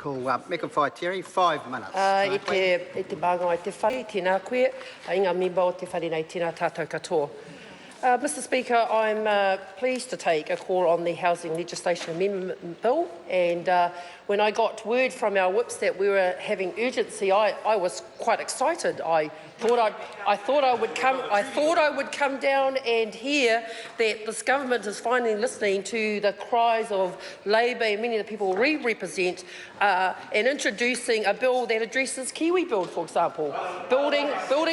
call Mekawhai Terry, 5 minutes. I te māngai te whare, tēnā koe, inga member o te whare nei, tēnā tātou katoa. Mr Speaker, I'm pleased to take a call on the Housing Legislation Amendment Bill, and when I got word from our whips that we were having urgency, I was quite excited. I thought I would come down and hear that this government is finally listening to the cries of Labour and many of the people we represent, and introducing a bill that addresses Kiwi Build, for example, building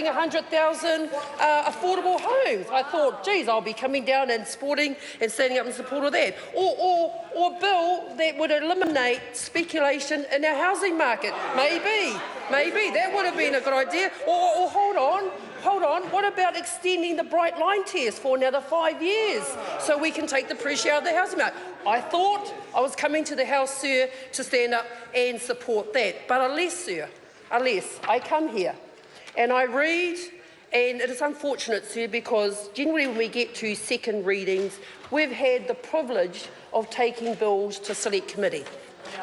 100,000 affordable homes. I thought, geez, I'll be coming down and standing up in support of that, or a bill that would eliminate speculation in our housing market. Maybe that would have been a good idea. Or hold on, what about extending the bright line test for another 5 years so we can take the pressure out of the housing market? I thought I was coming to the House, sir, to stand up and support that. But unless I come here and I read, and it is unfortunate, sir, because generally when we get to second readings, we've had the privilege of taking bills to select committee.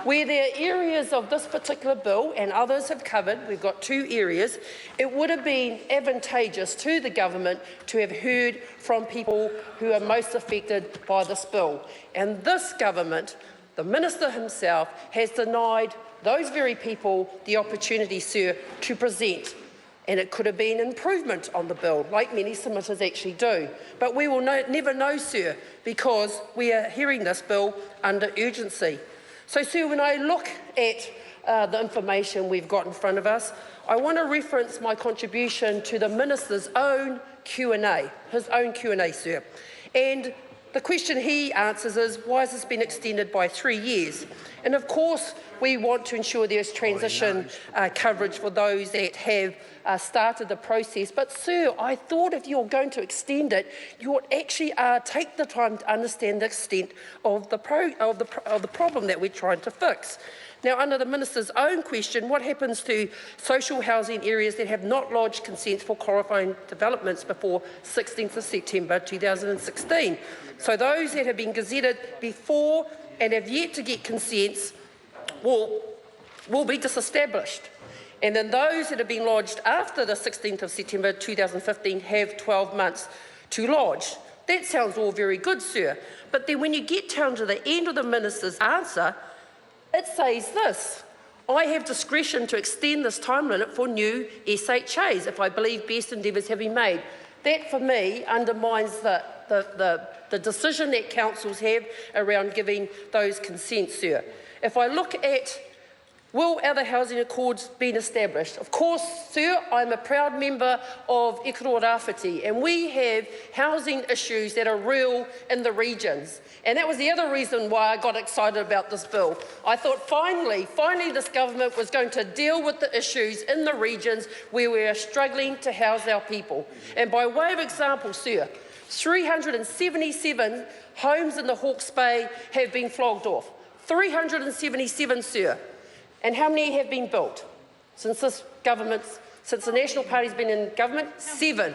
Where there are areas of this particular bill, and others have covered, we've got 2 areas, it would have been advantageous to the government to have heard from people who are most affected by this bill. And this government, the Minister himself, has denied those very people the opportunity, sir, to present. And it could have been improvement on the bill, like many submitters actually do. But we will never know, sir, because we are hearing this bill under urgency. So, sir, when I look at the information we've got in front of us, I want to reference my contribution to the Minister's own Q&A, his own Q&A, sir. And the question he answers is, why has this been extended by 3 years? And of course, we want to ensure there's transition coverage for those that have started the process. But, sir, I thought if you're going to extend it, you would actually take the time to understand the extent of the problem that we're trying to fix. Now, under the Minister's own question, what happens to social housing areas that have not lodged consents for qualifying developments before 16th of September 2016? So those that have been gazetted before and have yet to get consents will be disestablished. And then those that have been lodged after the 16th of September 2015 have 12 months to lodge. That sounds all very good, sir. But then when you get down to the end of the Minister's answer, it says this: I have discretion to extend this time limit for new SHAs if I believe best endeavours have been made. That, for me, undermines the decision that councils have around giving those consents, sir. If I look at, will other housing accords be established? Of course, sir, I'm a proud member of Ikaroa Rāwhiti, and we have housing issues that are real in the regions. And that was the other reason why I got excited about this bill. I thought finally this government was going to deal with the issues in the regions where we are struggling to house our people. And by way of example, sir, 377 homes in the Hawke's Bay have been flogged off. 377, sir. And how many have been built since the National Party's been in government? 7.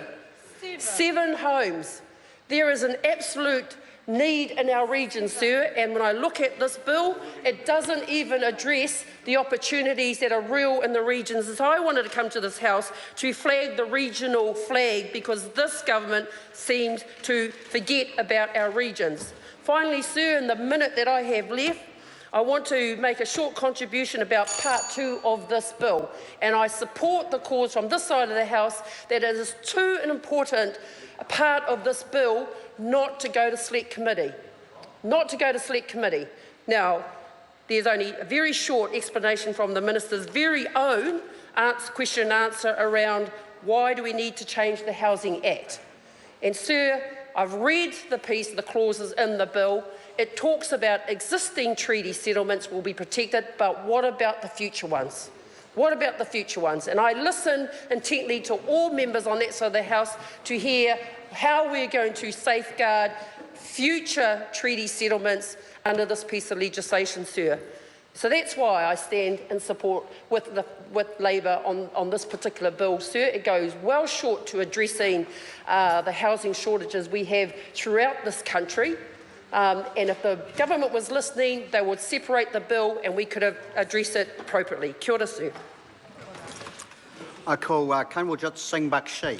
7 homes. There is an absolute need in our region, sir, and when I look at this bill, it doesn't even address the opportunities that are real in the regions. And so I wanted to come to this House to flag the regional flag, because this government seems to forget about our regions. Finally, sir, in the minute that I have left, I want to make a short contribution about Part 2 of this bill, and I support the cause from this side of the House that it is too important a part of this bill not to go to select committee. Not to go to select committee. Now, there's only a very short explanation from the Minister's very own question and answer around why do we need to change the Housing Act. And, sir, I've read the piece, the clauses in the bill. It talks about existing treaty settlements will be protected, but what about the future ones? What about the future ones? And I listen intently to all members on that side of the House to hear how we're going to safeguard future treaty settlements under this piece of legislation, sir. So that's why I stand in support with Labour on this particular bill, sir. It goes well short to addressing the housing shortages we have throughout this country. And if the government was listening, they would separate the bill and we could have addressed it appropriately. Kia ora, Sue. I call Kanwaljit Singh Bakshi.